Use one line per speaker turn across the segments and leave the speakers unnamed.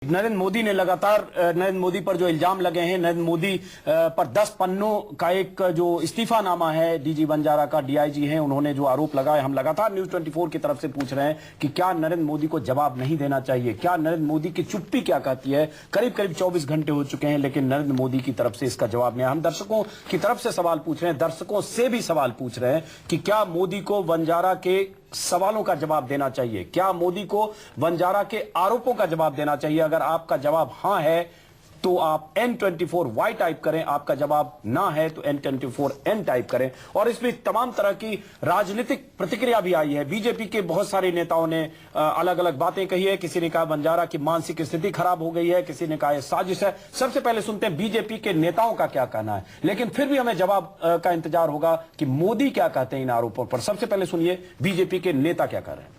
नरेंद्र मोदी ने लगातार नरेंद्र मोदी पर जो इल्जाम लगे हैं, नरेंद्र मोदी पर 10 पन्नों का एक जो इस्तीफानामा है डीजी बंजारा का, डीआईजी हैं, उन्होंने जो आरोप लगाए, हम लगातार न्यूज 24 की तरफ से पूछ रहे हैं कि क्या नरेंद्र मोदी को जवाब नहीं देना चाहिए, क्या नरेंद्र मोदी की चुप्पी क्या कहती है। करीब करीब 24 घंटे हो चुके हैं लेकिन नरेंद्र मोदी की तरफ से इसका जवाब नहीं। हम दर्शकों की तरफ से सवाल पूछ रहे हैं, दर्शकों से भी सवाल पूछ रहे हैं कि क्या मोदी को बंजारा के सवालों का जवाब देना चाहिए, क्या मोदी को बंजारा के आरोपों का जवाब देना चाहिए। अगर आपका जवाब हां है तो आप N24Y टाइप करें, आपका जवाब ना है तो N24N टाइप करें। और इसमें तमाम तरह की राजनीतिक प्रतिक्रिया भी आई है। बीजेपी के बहुत सारे नेताओं ने अलग अलग बातें कही है। किसी ने कहा बंजारा की मानसिक स्थिति खराब हो गई है, किसी ने कहा यह साजिश है। सबसे पहले सुनते हैं बीजेपी के नेताओं का क्या कहना है, लेकिन फिर भी हमें जवाब का इंतजार होगा कि मोदी क्या कहते हैं इन आरोपों पर। सबसे पहले सुनिए बीजेपी के नेता क्या कह रहे हैं।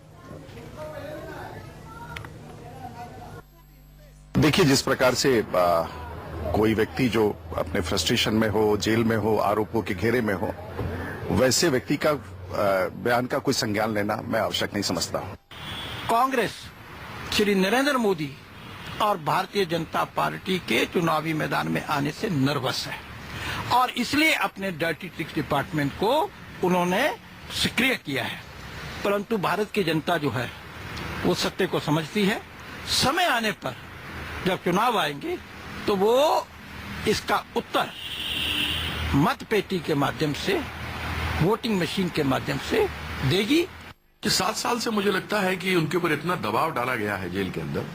देखिए, जिस प्रकार से कोई व्यक्ति जो अपने फ्रस्ट्रेशन में हो, जेल में हो, आरोपों के घेरे में हो, वैसे व्यक्ति का बयान का कोई संज्ञान लेना मैं आवश्यक नहीं समझता।
कांग्रेस श्री नरेंद्र मोदी और भारतीय जनता पार्टी के चुनावी मैदान में आने से नर्वस है और इसलिए अपने डर्टी ट्रिक्स डिपार्टमेंट को उन्होंने सक्रिय किया है। परंतु भारत की जनता जो है वो सत्य को समझती है। समय आने पर जब चुनाव आएंगे तो वो इसका उत्तर मतपेटी के माध्यम से, वोटिंग मशीन के माध्यम से देगी।
कि 7 साल से मुझे लगता है कि उनके ऊपर इतना दबाव डाला गया है जेल के अंदर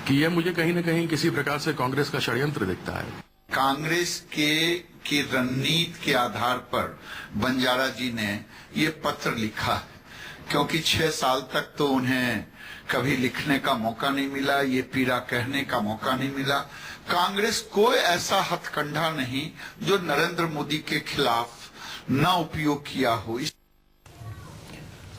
कि यह मुझे कहीं न कहीं किसी प्रकार से कांग्रेस का षड्यंत्र दिखता है।
कांग्रेस की रणनीति के आधार पर बंजारा जी ने ये पत्र लिखा है, क्योंकि 6 साल तक तो उन्हें कभी लिखने का मौका नहीं मिला, ये पीड़ा कहने का मौका नहीं मिला। कांग्रेस कोई ऐसा हथकंडा नहीं जो नरेंद्र मोदी के खिलाफ न उपयोग किया हो।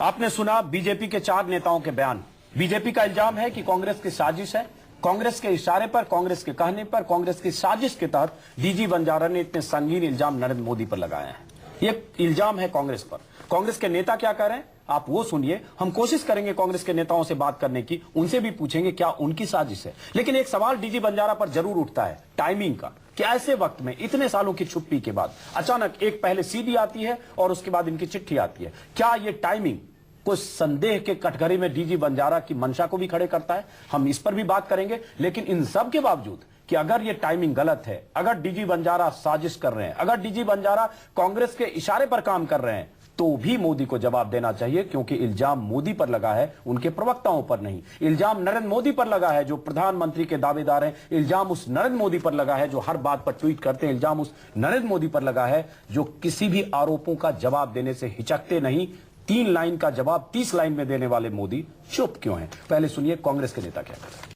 आपने सुना बीजेपी के 4 नेताओं के बयान। बीजेपी का इल्जाम है कि कांग्रेस की साजिश है, कांग्रेस के इशारे पर, कांग्रेस के कहने पर, कांग्रेस की साजिश के तहत डीजी बंजारा ने इतने संगीन इल्जाम नरेंद्र मोदी पर लगाए हैं। ये इल्जाम है कांग्रेस पर। कांग्रेस के नेता क्या कह रहे हैं आप वो सुनिए। हम कोशिश करेंगे कांग्रेस के नेताओं से बात करने की, उनसे भी पूछेंगे क्या उनकी साजिश है। लेकिन एक सवाल डीजी बंजारा पर जरूर उठता है टाइमिंग का, कि ऐसे वक्त में इतने सालों की छुट्टी के बाद अचानक एक पहले सीडी आती है और उसके बाद इनकी चिट्ठी आती है। क्या ये टाइमिंग कुछ संदेह के कटघरे में डीजी बंजारा की मंशा को भी खड़े करता है? हम इस पर भी बात करेंगे। लेकिन इन सब के बावजूद कि अगर ये टाइमिंग गलत है, अगर डीजी बंजारा साजिश कर रहे हैं, अगर डीजी बंजारा कांग्रेस के इशारे पर काम कर रहे हैं, तो भी मोदी को जवाब देना चाहिए, क्योंकि इल्जाम मोदी पर लगा है, उनके प्रवक्ताओं पर नहीं। इल्जाम नरेंद्र मोदी पर लगा है जो प्रधानमंत्री के दावेदार हैं। इल्जाम उस नरेंद्र मोदी पर लगा है जो हर बात पर ट्वीट करते हैं। इल्जाम उस नरेंद्र मोदी पर लगा है जो किसी भी आरोपों का जवाब देने से हिचकते नहीं। 3 लाइन का जवाब 30 लाइन में देने वाले मोदी चुप क्यों हैं? पहले सुनिए कांग्रेस के नेता क्या कहते हैं।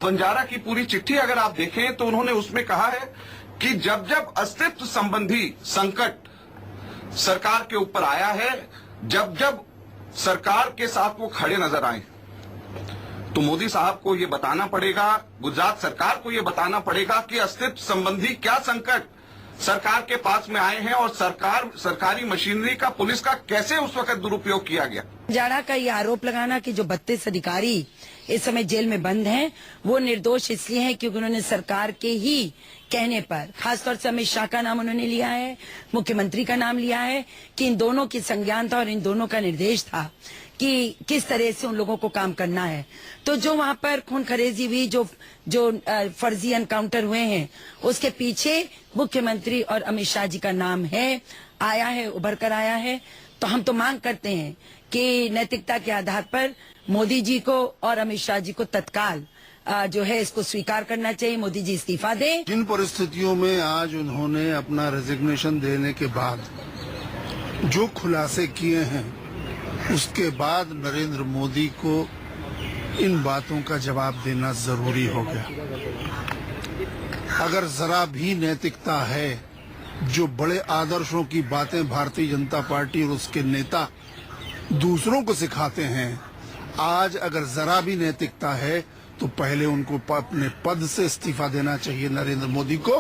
बंजारा की पूरी चिट्ठी अगर आप देखें तो उन्होंने उसमें कहा है कि जब जब अस्तित्व संबंधी संकट सरकार के ऊपर आया है, जब जब सरकार के साथ वो खड़े नजर आए, तो मोदी साहब को ये बताना पड़ेगा, गुजरात सरकार को ये बताना पड़ेगा कि अस्तित्व संबंधी क्या संकट सरकार के पास में आए हैं और सरकारी मशीनरी का, पुलिस का कैसे उस वक्त दुरुपयोग किया गया।
बंजारा का ये आरोप लगाना कि जो 32 अधिकारी इस समय जेल में बंद हैं, वो निर्दोष इसलिए हैं क्योंकि उन्होंने सरकार के ही कहने पर, खासतौर से अमित शाह का नाम उन्होंने लिया है, मुख्यमंत्री का नाम लिया है, कि इन दोनों की संज्ञान था और इन दोनों का निर्देश था कि किस तरह से उन लोगों को काम करना है। तो जो वहाँ पर खून खरेजी हुई, जो फर्जी एनकाउंटर हुए हैं, उसके पीछे मुख्यमंत्री और अमित शाह जी का नाम है, आया है, उभर कर आया है। तो हम तो मांग करते हैं कि नैतिकता के आधार पर मोदी जी को और अमित शाह जी को तत्काल जो है इसको स्वीकार करना चाहिए, मोदी जी इस्तीफा दें।
जिन परिस्थितियों में आज उन्होंने अपना रेजिग्नेशन देने के बाद जो खुलासे किए हैं, उसके बाद नरेंद्र मोदी को इन बातों का जवाब देना जरूरी हो गया। अगर जरा भी नैतिकता है, जो बड़े आदर्शों की बातें भारतीय जनता पार्टी और उसके नेता दूसरों को सिखाते हैं, आज अगर जरा भी नैतिकता है तो पहले उनको अपने पद से इस्तीफा देना चाहिए नरेंद्र मोदी को।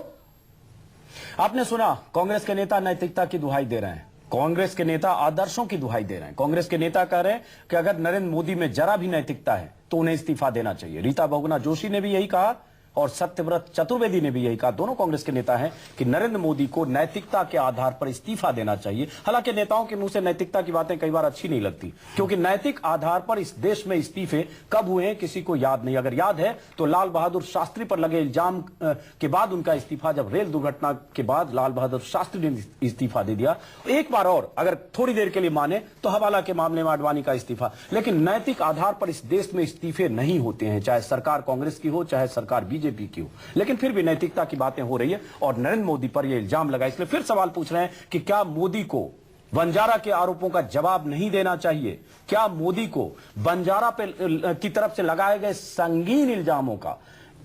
आपने सुना, कांग्रेस के नेता नैतिकता की दुहाई दे रहे हैं, कांग्रेस के नेता आदर्शों की दुहाई दे रहे हैं। कांग्रेस के नेता कह रहे हैं कि अगर नरेंद्र मोदी में जरा भी नैतिकता है तो उन्हें इस्तीफा देना चाहिए। रीता बहुगुणा जोशी ने भी यही कहा और सत्यव्रत चतुर्वेदी ने भी यही कहा, दोनों कांग्रेस के नेता हैं, कि नरेंद्र मोदी को नैतिकता के आधार पर इस्तीफा देना चाहिए। हालांकि नेताओं के मुंह से नैतिकता की बातें कई बार अच्छी नहीं लगती, क्योंकि नैतिक आधार पर इस देश में इस्तीफे कब हुए हैं किसी को याद नहीं। अगर याद है तो लाल बहादुर शास्त्री पर लगे इल्जाम के बाद उनका इस्तीफा, जब रेल दुर्घटना के बाद लाल बहादुर शास्त्री ने इस्तीफा दे दिया। एक बार और अगर थोड़ी देर के लिए माने तो हवाला के मामले में आडवाणी का इस्तीफा। लेकिन नैतिक आधार पर इस देश में इस्तीफे नहीं होते हैं, चाहे सरकार कांग्रेस की हो चाहे सरकार बीजेपी की हो। लेकिन फिर भी नैतिकता की बातें हो रही है और नरेंद्र मोदी पर यह इल्जाम लगा। इसलिए फिर सवाल पूछ रहे हैं कि क्या मोदी को बंजारा के आरोपों का जवाब नहीं देना चाहिए? क्या मोदी को बंजारा की तरफ से लगाए गए संगीन इल्जामों का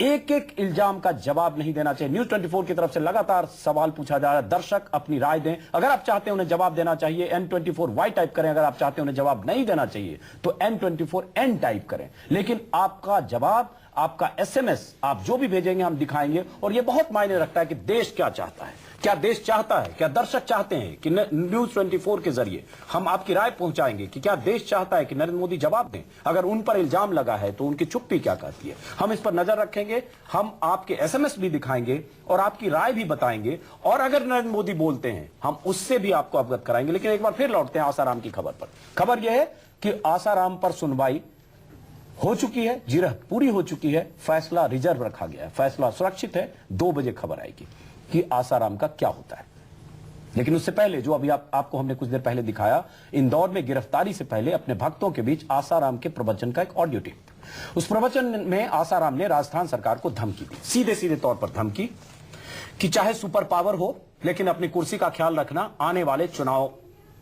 एक एक इल्जाम का जवाब नहीं देना चाहिए? न्यूज 24 की तरफ से लगातार सवाल पूछा जा रहा है। दर्शक अपनी राय दें। अगर आप चाहते हैं उन्हें जवाब देना चाहिए N24Y टाइप करें, अगर आप चाहते हैं उन्हें जवाब नहीं देना चाहिए तो N24N टाइप करें। लेकिन आपका जवाब, आपका SMS आप जो भी भेजेंगे हम दिखाएंगे। और यह बहुत मायने रखता है कि देश क्या चाहता है। क्या देश चाहता है, क्या दर्शक चाहते हैं कि न्यूज 24 के जरिए हम आपकी राय पहुंचाएंगे कि क्या देश चाहता है कि नरेंद्र मोदी जवाब दें? अगर उन पर इल्जाम लगा है तो उनकी चुप्पी क्या कहती है? हम इस पर नजर रखेंगे, हम आपके SMS भी दिखाएंगे और आपकी राय भी बताएंगे। और अगर नरेंद्र मोदी बोलते हैं हम उससे भी आपको अवगत कराएंगे। लेकिन एक बार फिर लौटते हैं आसाराम की खबर पर। खबर यह है कि आसाराम पर सुनवाई हो चुकी है, जिरह पूरी हो चुकी है, फैसला रिजर्व रखा गया है, फैसला सुरक्षित है। 2 बजे खबर आएगी कि आसाराम का क्या होता है। लेकिन उससे पहले जो अभी आपको हमने कुछ देर पहले दिखाया, इंदौर में गिरफ्तारी से पहले अपने भक्तों के बीच आसाराम के प्रवचन का एक ऑडियो टेप। उस प्रवचन में आसाराम ने राजस्थान सरकार को धमकी दी, सीधे सीधे तौर पर धमकी कि चाहे सुपर पावर हो लेकिन अपनी कुर्सी का ख्याल रखना, आने वाले चुनाव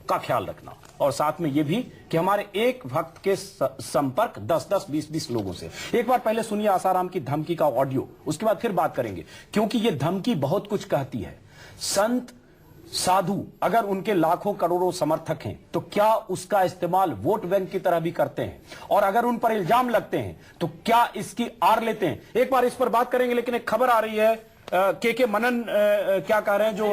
का ख्याल रखना। और साथ में यह भी कि हमारे एक भक्त के संपर्क 10-10, 20-20 लोगों से। एक बार पहले सुनिए आसाराम की धमकी का ऑडियो, उसके बाद फिर बात करेंगे, क्योंकि यह धमकी बहुत कुछ कहती है। संत साधु अगर उनके लाखों करोड़ों समर्थक हैं तो क्या उसका इस्तेमाल वोट बैंक की तरह भी करते हैं? और अगर उन पर इल्जाम लगते हैं तो क्या इसकी आड़ लेते हैं? एक बार इस पर बात करेंगे। लेकिन एक खबर आ रही है, के मनन क्या कह रहे हैं, जो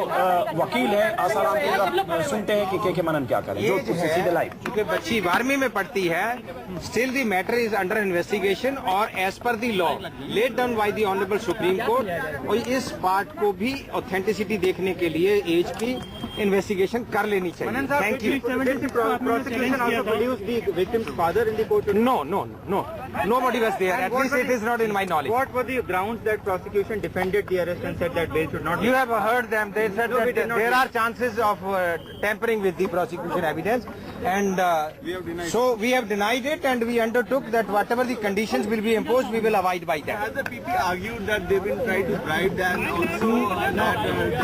वकील है आसाराम के, सुनते हैं कि के मनन क्या कह रहे हैं। जो सीधे लाइव,
क्योंकि बच्ची 12वीं में पढ़ती है, still the matter is under investigation और as per the law laid down by the honourable Supreme Court. और इस पार्ट को भी ऑथेंटिसिटी देखने के लिए एज की इन्वेस्टिगेशन कर लेनी चाहिए। Thank you. Prosecution also produced the victim's father in the court? No no no, nobody was there. At least it is not in my knowledge.
What were the grounds that prosecution defended the arrest and said that bail should not be?
You have heard them. They said that there are chances of tampering with the prosecution evidence, and so we have denied it, and we undertook that whatever the conditions will be imposed, we will abide by that.
Has the PP argued that they've been trying to bribe them also?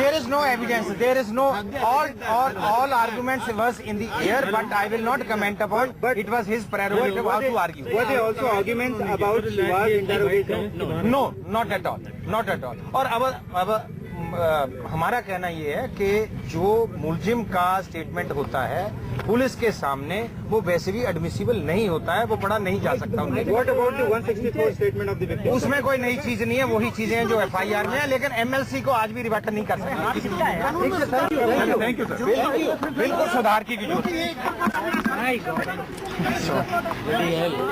There is no evidence. There is no all arguments was in the air, but I will not comment upon. But it was his prerogative how to argue.
Were there also arguments about Shiva's interrogation?
No, not at all, not at all. और अब हमारा कहना ये है कि जो मुलजिम का स्टेटमेंट होता है पुलिस के सामने, वो वैसे भी एडमिसिबल नहीं होता है, वो पढ़ा नहीं जा सकता।
What about the 164 statement of the victim?
उसमें कोई नई चीज नहीं है, वही चीजें हैं जो FIR में है, लेकिन MLC को आज भी रिवर्ट नहीं कर सकते।
Thank you, sir.
बिल्कुल सुधार की जरूरत है।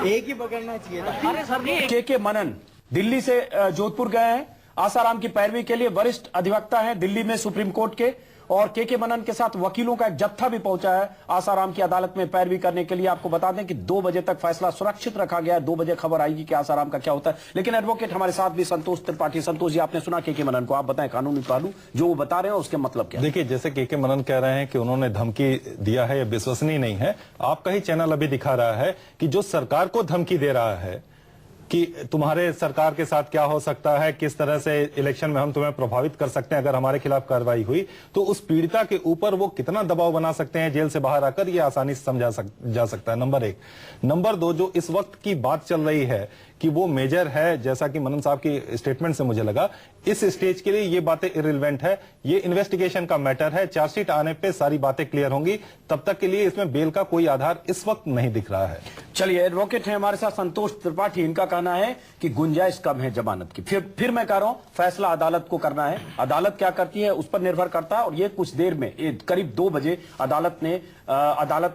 एक ही पकड़ना चाहिए।
के मनन दिल्ली से जोधपुर गए हैं आसाराम की पैरवी के लिए। वरिष्ठ अधिवक्ता हैं दिल्ली में सुप्रीम कोर्ट के, और के मनन के साथ वकीलों का एक जत्था भी पहुंचा है आसाराम की अदालत में पैरवी करने के लिए। आपको बता दें कि 2 बजे तक फैसला सुरक्षित रखा गया है। 2 बजे खबर आएगी कि आसाराम का क्या होता है। लेकिन एडवोकेट हमारे साथ भी संतोष त्रिपाठी। संतोष जी, आपने सुना के मनन को, आप बताएं कानूनी पहलू जो वो बता रहे हैं उसके मतलब क्या?
देखिए, जैसे के मनन कह रहे हैं कि उन्होंने धमकी दिया है, यह विश्वसनीय नहीं है। आपका ही चैनल अभी दिखा रहा है कि जो सरकार को धमकी दे रहा है कि तुम्हारे सरकार के साथ क्या हो सकता है, किस तरह से इलेक्शन में हम तुम्हें प्रभावित कर सकते हैं अगर हमारे खिलाफ कार्रवाई हुई, तो उस पीड़िता के ऊपर वो कितना दबाव बना सकते हैं जेल से बाहर आकर, ये आसानी से समझा जा सकता है। नंबर 1। नंबर 2, जो इस वक्त की बात चल रही है कि वो मेजर है, जैसा कि मनन साहब की स्टेटमेंट से मुझे लगा। इस स्टेज के लिए ये बातें इररिलेवेंट है, ये इन्वेस्टिगेशन का मैटर है, चार्जशीट आने पे सारी बातें क्लियर होंगी। तब तक के लिए इसमें बेल का कोई आधार इस वक्त नहीं दिख रहा है।
चलिए, एडवोकेट है हमारे साथ संतोष त्रिपाठी, इनका कहना है कि गुंजाइश कम है जमानत की। फिर मैं कह रहा हूं, फैसला अदालत को करना है, अदालत क्या करती है उस पर निर्भर करता है। और ये कुछ देर में, करीब 2 बजे अदालत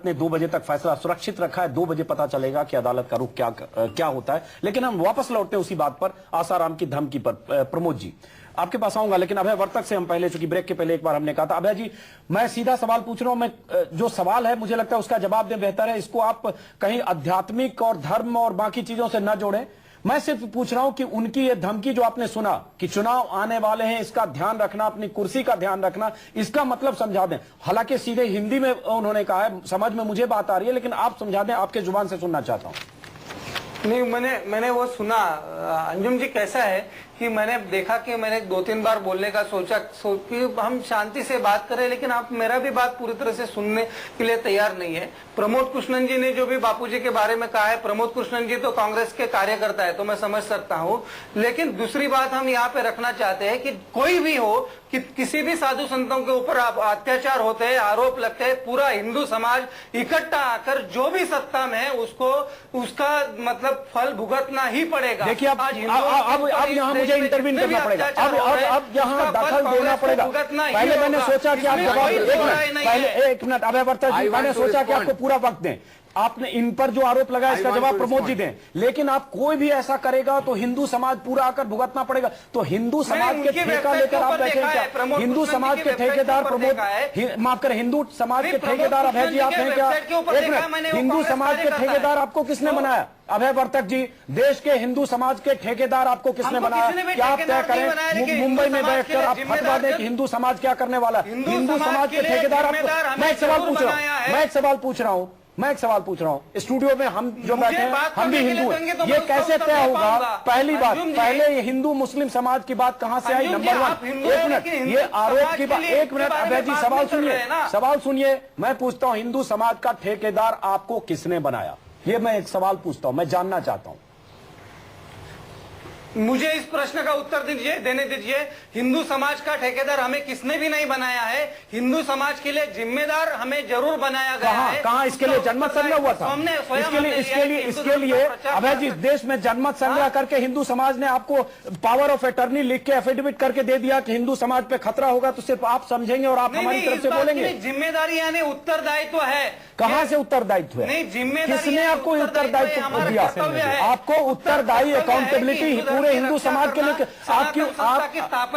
ने 2 बजे तक फैसला सुरक्षित रखा है। 2 बजे पता चलेगा कि अदालत का रुख क्या होता है। लेकिन हम वापस लौटते हैं उसी बात पर, आसाराम की धमकी पर। प्रमोद जी, आपके पास आऊंगा, लेकिन अभय वर्तक से हम पहले, चूंकि ब्रेक के पहले एक बार हमने कहा था। अभय जी, मैं सीधा सवाल पूछ रहा हूं। मैं जो सवाल है मुझे लगता है उसका जवाब दें बेहतर है। इसको आप कहीं आध्यात्मिक और धर्म और बाकी चीजों से न जोड़ें। मैं सिर्फ पूछ रहा हूं कि उनकी ये धमकी जो आपने सुना कि चुनाव आने वाले हैं, इसका ध्यान रखना, अपनी कुर्सी का ध्यान रखना, इसका मतलब समझा दें। हालांकि सीधे हिंदी में उन्होंने कहा है, समझ में मुझे बात आ रही है, लेकिन आप समझा दें, आपके जुबान से सुनना चाहता हूं।
नहीं, मैंने वो सुना। अंजुम जी, कैसा है कि मैंने देखा कि मैंने 2-3 बार बोलने का सोचा कि हम शांति से बात करें, लेकिन आप मेरा भी बात पूरी तरह से सुनने के लिए तैयार नहीं है। प्रमोद कृष्णन जी ने जो भी बापूजी के बारे में कहा है, प्रमोद कृष्णन जी तो कांग्रेस के कार्यकर्ता है, तो मैं समझ सकता हूं। लेकिन दूसरी बात हम यहाँ पे रखना चाहते हैं कि कोई भी हो, कि किसी भी साधु संतों के ऊपर अत्याचार होते हैं, आरोप लगते हैं, पूरा हिंदू समाज इकट्ठा आकर जो भी सत्ता में है उसका मतलब फल भुगतना ही पड़ेगा।
देखिए, अब यहाँ मुझे इंटरवीन करना पड़ेगा, अब यहाँ दखल देना पड़ेगा। पहले मैंने सोचा कि आप जवाब, एक मिनट अभय वर्तक जी, मैंने सोचा कि आपको पूरा वक्त दें। आपने इन पर जो आरोप लगाया इसका जवाब प्रमोद जी दें, लेकिन आप कोई भी ऐसा करेगा तो हिंदू समाज पूरा आकर भुगतना पड़ेगा। तो हिंदू समाज के ठेका लेकर आप बैठे क्या? हिंदू समाज के ठेकेदार प्रमोद, माफ करें, हिंदू समाज के ठेकेदार अभय जी आप हैं क्या? एक मिनट, हिंदू समाज के ठेकेदार आपको किसने बनाया? अभय वर्तक जी, देश के हिंदू समाज के ठेकेदार आपको किसने बनाया? क्या आप तय करें, मुंबई में बैठकर आप फतवा दें कि हिंदू समाज क्या करने वाला? हिंदू समाज के ठेकेदार आपको। मैं एक सवाल पूछ रहा हूं, स्टूडियो में हम जो बैठे हैं, हम भी हिंदू हैं, ये कैसे तय होगा? पहली बात, पहले ये हिंदू मुस्लिम समाज की बात कहां से आई? नंबर 1, एक मिनट, ये आरोप की बात, एक मिनट अभय जी, सवाल सुनिए। मैं पूछता हूं, हिंदू समाज का ठेकेदार आपको किसने बनाया? ये मैं एक सवाल पूछता हूं, मैं जानना चाहता हूं।
मुझे इस प्रश्न का उत्तर देने दीजिए। हिंदू समाज का ठेकेदार हमें किसने भी नहीं बनाया है। हिंदू समाज के लिए जिम्मेदार हमें जरूर बनाया गया है।
कहां इसके लिए जनमत संग्रह हुआ था? इसके लिए अभय जी, देश में जनमत संग्रह करके हिंदू समाज ने आपको पावर ऑफ अटर्नी लिख के एफिडेविट करके दे दिया कि हिंदू समाज पे खतरा होगा, तो सिर्फ आप समझेंगे और आप हमारी तरफ से बोलेंगे।
जिम्मेदारी यानी उत्तरदायित्व है।
कहां से उत्तरदायित्व है?
नहीं, जिम्मेदारी
किसने आपको उत्तरदायित्व दिया? आपको उत्तरदायी, अकाउंटेबिलिटी पूरे हिंदू समाज के लिए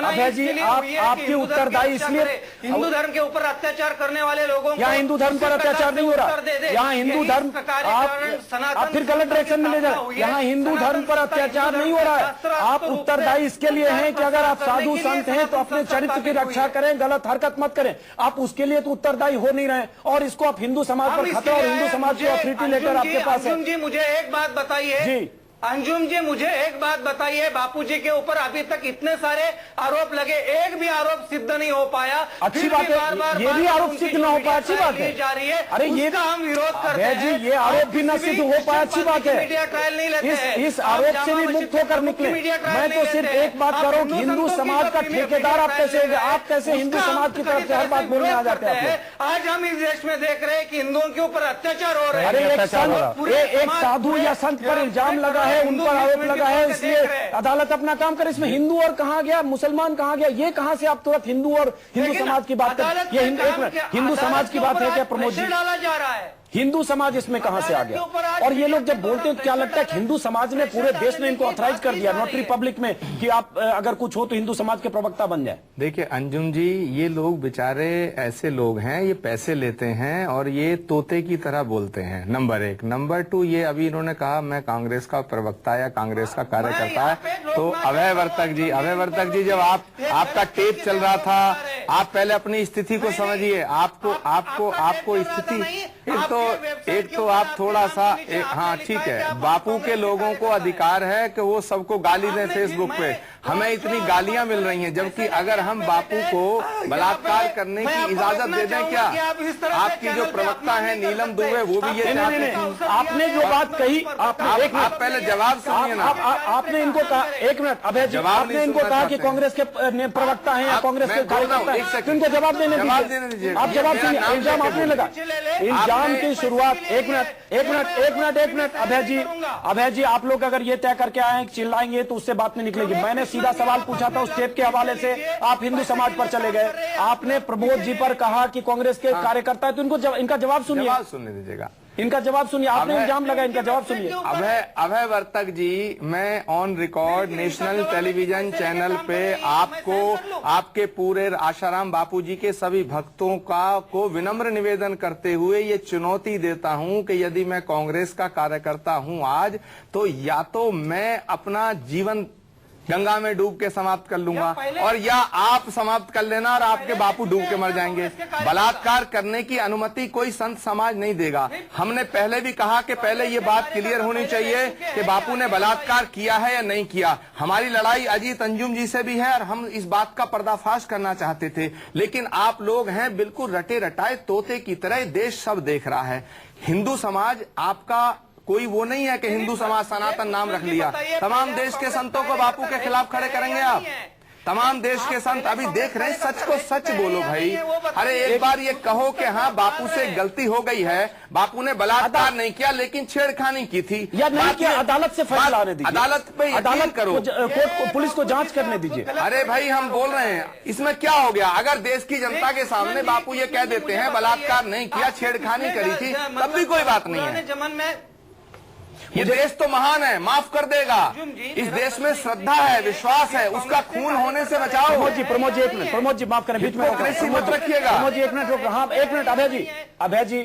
अभय जी, आपकी उत्तरदायी इसलिए
हिंदू धर्म के ऊपर अत्याचार करने वाले लोगों,
यहाँ हिंदू धर्म पर अत्याचार नहीं हो रहा, यहाँ हिंदू धर्म, आप फिर गलत डायरेक्शन में ले जाए। यहाँ हिंदू धर्म पर अत्याचार नहीं हो रहा है। आप उत्तरदायी इसके लिए हैं कि अगर आप साधु संत हैं तो अपने चरित्र की रक्षा करें, गलत हरकत मत करें। आप उसके लिए तो उत्तरदायी हो नहीं रहे, और इसको आप हिंदू समाज पर खतरा और हिंदू समाज की अथॉरिटी लेकर आपके पास है।
जी, मुझे एक बात बताइए जी, अंजुम जी, मुझे एक बात बताइए, बापूजी के ऊपर अभी तक इतने सारे आरोप लगे, एक भी आरोप सिद्ध नहीं हो पाया।
अच्छी बात है, ये भी आरोप सिद्ध न हो पाया, अच्छी बात है।
जा रही है,
अरे ये
हम विरोध करते हैं
जी, ये आरोप भी न सिद्ध हो पाया, अच्छी बात है।
मीडिया ट्रायल नहीं लेते हैं,
इस आरोप से भी मुक्त होकर निकले। मैं तो सिर्फ एक बात कर रहा हूँ, हिंदू समाज का ठेकेदार आप कैसे हिंदू समाज की तरफ से हर बात बोलने आ जाते हैं?
आज हम इस देश में देख रहे हैं कि हिंदुओं के ऊपर अत्याचार हो रहे हैं।
अरे एक साधु या संत पर इल्जाम लगा है, उन पर आरोप लगा है, इसलिए अदालत अपना काम करे। इसमें हिंदू और कहा गया, मुसलमान कहा गया? ये कहां से आप तुरंत हिंदू और हिंदू समाज की बात करें? ये हिंदू समाज की बात है क्या प्रमोद जी?
डाला जा रहा है,
हिंदू समाज इसमें कहां से आ गया? और ये लोग जब बोलते हैं तो क्या लगता है कि हिंदू समाज ने, पूरे देश ने इनको ऑथराइज कर दिया नोटरी पब्लिक में कि आप अगर कुछ हो तो हिंदू समाज के प्रवक्ता बन जाए?
देखिए अंजुम जी, ये लोग बेचारे ऐसे लोग हैं, ये पैसे लेते हैं और ये तोते की तरह बोलते हैं, नंबर 1। नंबर 2, ये अभी इन्होंने कहा मैं कांग्रेस का प्रवक्ता या कांग्रेस का कार्यकर्ता है, तो अभय वर्तक जी जब आपका टेप चल रहा था, आप पहले अपनी स्थिति को समझिए। आपको स्थिति, तो एक तो आप थोड़ा सा हाँ ठीक है, बापू के लोगों को अधिकार है कि वो सबको गाली दें फेसबुक पे, हमें इतनी गालियां मिल रही हैं, जबकि अगर हम बापू को बलात्कार करने की इजाजत दे दें क्या? आपकी जो प्रवक्ता है नीलम दुबे वो भी ये चाहते हैं।
आपने जो बात कही,
आप पहले जवाब सुनिए ना।
आपने इनको कहा, एक मिनट अभय जी, आपने इनको कहा कि कांग्रेस के प्रवक्ता हैं या कांग्रेस के कार्यकर्ता हैं, तो इनको जवाब देने दीजिए। आप जवाब सुनिए, इल्जाम आपने लगा, इल्जाम की शुरुआत, एक मिनट अभय जी आप लोग अगर ये तय करके आए चिल्लाएंगे तो उससे बात नहीं निकलेगी। मैंने सीधा सवाल पूछा था, उस टेप के हवाले से आप हिंदू समाज पर चले गए। आपने प्रमोद जी पर कहा कि कांग्रेस के कार्यकर्ता है, तो इनको इनका जवाब सुनिए,
सुनने दीजिएगा,
इनका जवाब सुनिए। आपने इल्जाम लगा, इनका जवाब सुनिए।
अभय वर्तक जी, मैं on record national television channel पे आपको आपके पूरे आशाराम बापूजी के सभी भक्तों को विनम्र निवेदन करते हुए ये चुनौती देता हूं कि यदि मैं कांग्रेस का कार्यकर्ता हूं आज, तो या तो मैं अपना जीवन गंगा में डूब के समाप्त कर लूंगा, और या आप समाप्त कर लेना और आपके बापू डूब के मर जाएंगे। बलात्कार करने की अनुमति कोई संत समाज नहीं देगा। हमने पहले भी कहा कि पहले ये बात क्लियर होनी चाहिए कि बापू ने बलात्कार किया है या नहीं किया। हमारी लड़ाई अजीत अंजुम जी से भी है और हम इस बात का पर्दाफाश करना चाहते थे, लेकिन आप लोग हैं बिल्कुल रटे रटाए तोते की तरह, देश सब देख रहा है। हिंदू समाज आपका कोई वो नहीं है कि हिंदू समाज सनातन नाम रख लिया। तमाम देश के संतों को बापू के खिलाफ खड़े करेंगे आप। तमाम देश के संत अभी देख रहे हैं, सच को सच बोलो भाई। अरे एक बार ये कहो कि हाँ बापू से गलती हो गई है, बापू ने बलात्कार नहीं किया लेकिन छेड़खानी की थी
या नहीं किया, अदालत से फैसला आने दीजिए,
अदालत पे यकीन करो,
कोर्ट को, पुलिस को जांच करने दीजिए।
अरे भाई हम बोल रहे हैं, इसमें क्या हो गया? अगर देश की जनता के सामने बापू ये कह देते हैं बलात्कार नहीं किया, छेड़खानी करी थी, तब भी कोई बात नहीं है। ये देश तो महान है, माफ कर देगा। इस देश में श्रद्धा है, विश्वास है, उसका खून होने से बचाओ।
प्रमोद जी एक मिनट, प्रमोद जी माफ करें, बीच में
मत रखिएगा।
प्रमोद जी एक मिनट रोक, हाँ एक मिनट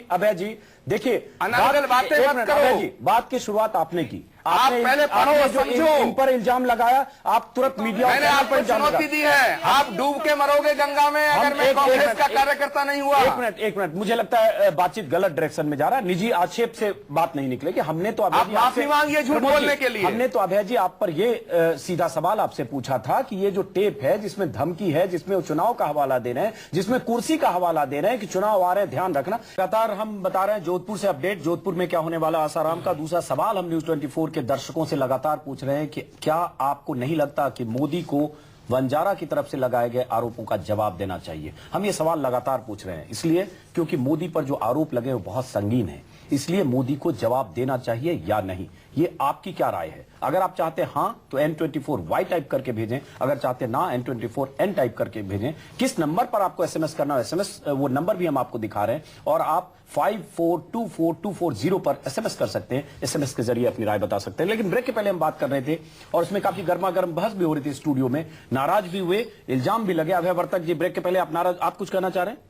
अभय जी देखिए,
अनर्गल बातें मत करो।
अभय जी बात की शुरुआत आपने की,
आप पहले पढ़ो,
जो इन पर इल्जाम लगाया, आप तुरंत मीडिया,
मैंने आपको चुनौती दी है, आप डूब के मरोगे गंगा में अगर मैं कांग्रेस का कार्यकर्ता नहीं हुआ।
एक मिनट मुझे लगता है बातचीत गलत डायरेक्शन में जा रहा है, निजी आक्षेप से बात नहीं निकलेगी। हमने तो
आप माफी मांगिए झूठ बोलने के लिए।
हमने तो अभय जी आप पर ये सीधा सवाल आपसे पूछा था कि ये जो टेप है जिसमें धमकी है, जिसमें वो चुनाव का हवाला दे रहे हैं, जिसमें कुर्सी का हवाला दे रहे हैं कि चुनाव आ रहे हैं, ध्यान रखना। लगातार हम बता रहे हैं जोधपुर से अपडेट, जोधपुर में क्या होने वाला आसाराम का। दूसरा सवाल हम न्यूज 24 के दर्शकों से लगातार पूछ रहे हैं कि क्या आपको नहीं लगता कि मोदी को वंजारा की तरफ से लगाए गए आरोपों का जवाब देना चाहिए? हम ये सवाल लगातार पूछ रहे हैं इसलिए क्योंकि मोदी पर जो आरोप लगे वो बहुत संगीन है, इसलिए मोदी को जवाब देना चाहिए या नहीं, ये आपकी क्या राय है? अगर आप चाहते हैं हां तो N24Y टाइप करके भेजें, अगर चाहते हैं ना N24N टाइप करके भेजें। किस नंबर पर आपको एसएमएस करना है, एसएमएस वो नंबर भी हम आपको दिखा रहे हैं और आप 542440 पर एसएमएस कर सकते हैं, एसएमएस के जरिए अपनी राय बता सकते हैं। लेकिन ब्रेक के पहले हम बात कर रहे थे और उसमें काफी गर्मा गर्म बहस भी हो रही थी स्टूडियो में, नाराज भी हुए, इल्जाम भी लगे। अभय वर्तक जी ब्रेक के पहले आप नाराज, आप कुछ कहना चाह रहे हैं?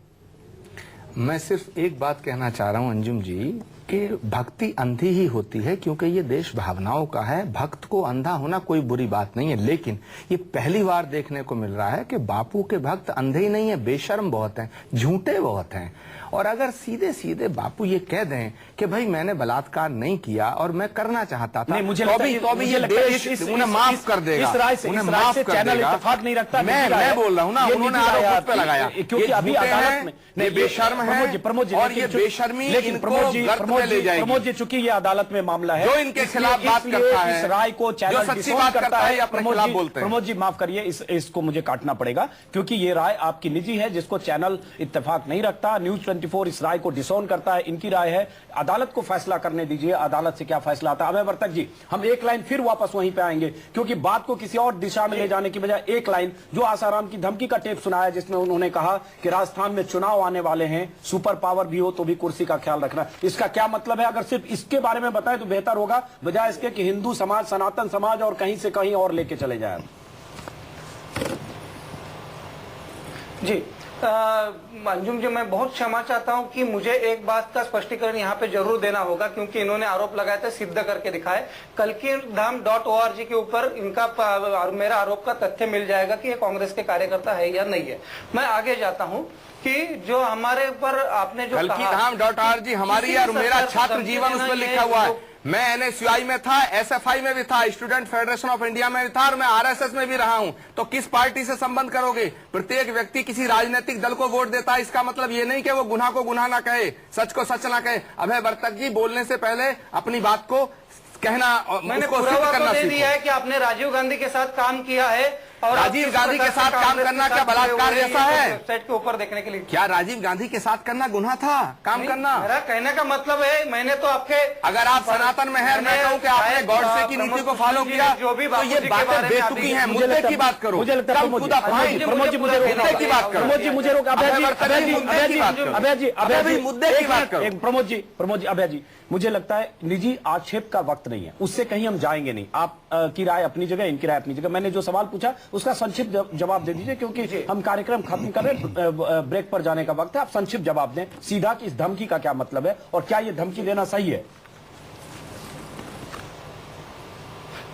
मैं सिर्फ एक बात कहना चाह रहा हूं अंजुम जी कि भक्ति अंधी ही होती है, क्योंकि ये देश भावनाओं का है। भक्त को अंधा होना कोई बुरी बात नहीं है, लेकिन ये पहली बार देखने को मिल रहा है कि बापू के भक्त अंधे ही नहीं है, बेशर्म बहुत हैं, झूठे बहुत हैं। और अगर सीधे सीधे बापू ये कह दें कि भाई मैंने बलात्कार नहीं किया और मैं करना चाहता था,
मुझे
तो भी ये देश उन्हें माफ कर देगा, उन्हें माफ कर देगा।
इत्तेफाक नहीं रखता।
मैं बोल रहा हूँ ना, उन्होंने आरोप पे लगाया
क्योंकि अभी अदालत में
ये बेशर्म है और ये बेशर्मी
प्रमोद जी चूंकि ये अदालत में मामला है,
जो इनके खिलाफ बात करता है,
इस राय को चैनल
सच्ची बात करता है अपने खिलाफ बोलते हैं।
प्रमोद जी माफ करिए, इसको मुझे काटना पड़ेगा क्योंकि ये राय आपकी निजी है जिसको चैनल इत्तेफाक नहीं रखता। न्यूज 24 इस राय को डिसोन करता है, इनकी राय है, अदालत को फैसला करने दीजिए, अदालत से क्या फैसला आता है। अभय वर्तक जी हम एक लाइन फिर वापस वहीं पे आएंगे क्योंकि बात को किसी और दिशा में ले जाने की बजाय एक लाइन जो आसाराम की धमकी का टेप सुनाया जिसमें उन्होंने कहा कि राजस्थान में चुनाव आने वाले हैं, सुपर पावर भी हो तो भी कुर्सी का ख्याल रखना, इसका क्या मतलब है? अगर सिर्फ इसके बारे में बताएं तो बेहतर होगा बजाय इसके कि हिंदू समाज, सनातन समाज और कहीं से कहीं और लेके चले जाए।
जी अंजुम जी, मैं बहुत क्षमा चाहता हूं कि मुझे एक बात का स्पष्टीकरण यहाँ पे जरूर देना होगा, क्योंकि इन्होंने आरोप लगाया था, सिद्ध करके दिखाए। कलकीधाम.org के ऊपर इनका और मेरा आरोप का तथ्य मिल जाएगा कि ये कांग्रेस के कार्यकर्ता है या नहीं है। मैं आगे जाता हूं कि जो हमारे ऊपर आपने जो
कलकीधाम.org हमारी और मेरा छात्र जीवन उसमें लिखा हुआ है। मैं NSUI में था, SFI में भी था, स्टूडेंट फेडरेशन ऑफ इंडिया में भी था और मैं RSS में भी रहा हूं। तो किस पार्टी से संबंध करोगे? प्रत्येक व्यक्ति किसी राजनीतिक दल को वोट देता है, इसका मतलब ये नहीं कि वो गुनाह को गुनाह ना कहे, सच को सच ना कहे। अभय वर्तक जी, बोलने से पहले अपनी बात को कहना,
मैंने पूरा करना दे दिया है कि आपने राजीव गांधी के साथ काम किया है और
राजीव गांधी के साथ काम करना क्या बलात्कार जैसा है?
वेबसाइट के ऊपर देखने के लिए
क्या राजीव गांधी के साथ करना गुनाह था? काम करना
मेरा कहने का मतलब है, मैंने तो आपके,
अगर आप सनातन में है, मैं कहूँ कि आपने गॉडसे की नीति को फॉलो किया,
जो भी
तो ये बातें बेतुकी हैं। मुद्दे की बात करो।
मुझे लगता है
मुद्दे की बात करो।
प्रमोद जी मुझे रोक, अभय जी,
मुद्दे की बात करो।
प्रमोद जी, अभय जी, मुझे लगता है निजी आक्षेप का वक्त नहीं है, उससे कहीं हम जाएंगे नहीं। आप की राय अपनी जगह, इनकी राय अपनी जगह। मैंने जो सवाल पूछा उसका संक्षिप्त जवाब दे दीजिए, क्योंकि हम कार्यक्रम खत्म कर रहे हैं, ब्रेक पर जाने का वक्त है। आप संक्षिप्त जवाब दें सीधा कि इस धमकी का क्या मतलब है और क्या ये धमकी देना सही है?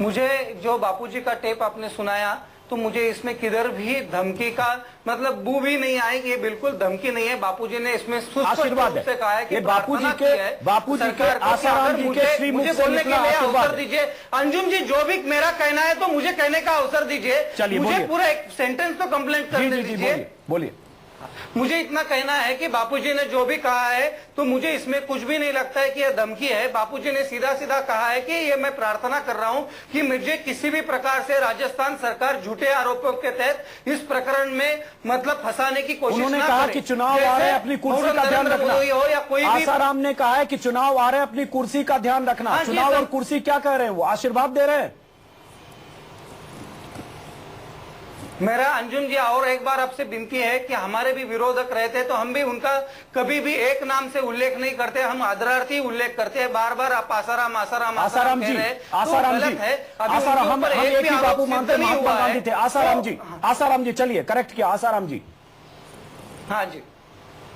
मुझे जो बापूजी का टेप आपने सुनाया, तो मुझे इसमें किधर भी धमकी का मतलब बू भी नहीं आई कि ये बिल्कुल धमकी नहीं है। बापूजी ने इसमें
आशीर्वाद
से कहा है कि
बापूजी के आसाराम जी के श्री मुख
मुझे
से
बोलने के लिए
निकला
अवसर दीजिए। अंजुम जी, जो भी मेरा कहना है तो मुझे कहने का अवसर दीजिए। मुझे पूरा एक सेंटेंस तो कंप्लेंट करने दीजिए।
बोलिए।
मुझे इतना कहना है कि बापूजी ने जो भी कहा है, तो मुझे इसमें कुछ भी नहीं लगता है कि यह धमकी है। बापूजी ने सीधा सीधा कहा है कि ये मैं प्रार्थना कर रहा हूं कि मुझे किसी भी प्रकार से राजस्थान सरकार झूठे आरोपों के तहत इस प्रकरण में मतलब फंसाने की कोशिश ना करे।
उन्होंने कहा कि चुनाव आ रहे हैं, अपनी कुर्सी का ध्यान रखना।
हो या कोई भी,
आसाराम ने कहा है कि चुनाव आ रहे हैं, अपनी कुर्सी का ध्यान रखना। चुनाव और कुर्सी क्या कह रहे हैं? वो आशीर्वाद दे रहे हैं।
मेरा अंजुम जी और एक बार आपसे विनती है कि हमारे भी विरोधक रहते तो हम भी उनका कभी भी एक नाम से उल्लेख नहीं करते, हम आदरार्थी उल्लेख करते हैं। बार बार आप आसाराम आसाराम
आसाराम जी, आसाराम जी, आसाराम, हम एक ही बापू मानते हैं, महात्मा गांधी थे। आसाराम जी, आसाराम जी, चलिए करेक्ट किया आसाराम जी।
हाँ जी,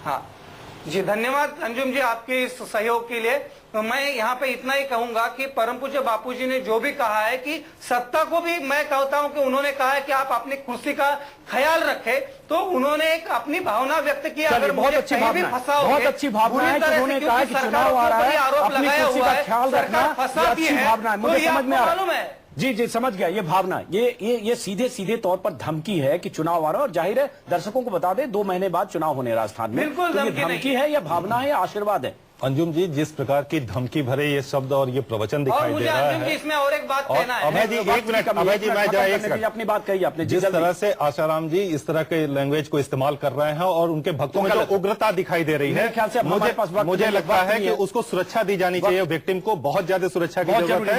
हाँ जी, धन्यवाद अंजुम जी आपके इस सहयोग के लिए। तो मैं यहाँ पे इतना ही कहूंगा कि परम पूज्य बापूजी ने जो भी कहा है कि सत्ता को भी मैं कहता हूं कि उन्होंने कहा है कि आप अपनी कुर्सी का ख्याल रखें, तो उन्होंने एक अपनी भावना व्यक्त किया। अगर
बहुत अच्छी भावना, बहुत अच्छी भावना है कि उन्होंने कहा कि चुनाव आ रहा है, अपनी कुर्सी का ख्याल रखना, अच्छी भावना है, मुझे समझ में आ रहा है। जी जी, समझ गया ये भावना। ये सीधे सीधे तौर पर धमकी है कि चुनाव आ रहा है, और जाहिर है दर्शकों को बता दें 2 महीने बाद चुनाव होने राजस्थान में।
बिल्कुल
तो ये धमकी है या भावना है या आशीर्वाद है?
अंजुम जी, जिस प्रकार की धमकी भरे ये शब्द और ये प्रवचन दिखाई दे रहा है,
इसमें और एक बात कहना है।
अभय जी, एक मिनट, अभय जी, मैं
अपनी बात कही आपने।
जिस तरह से आसाराम जी इस तरह के लैंग्वेज को इस्तेमाल कर रहे हैं और उनके भक्तों में जो उग्रता दिखाई दे रही है, मुझे लगता है कि उसको सुरक्षा दी जानी चाहिए। विक्टिम को बहुत ज्यादा सुरक्षा की जरूरत है।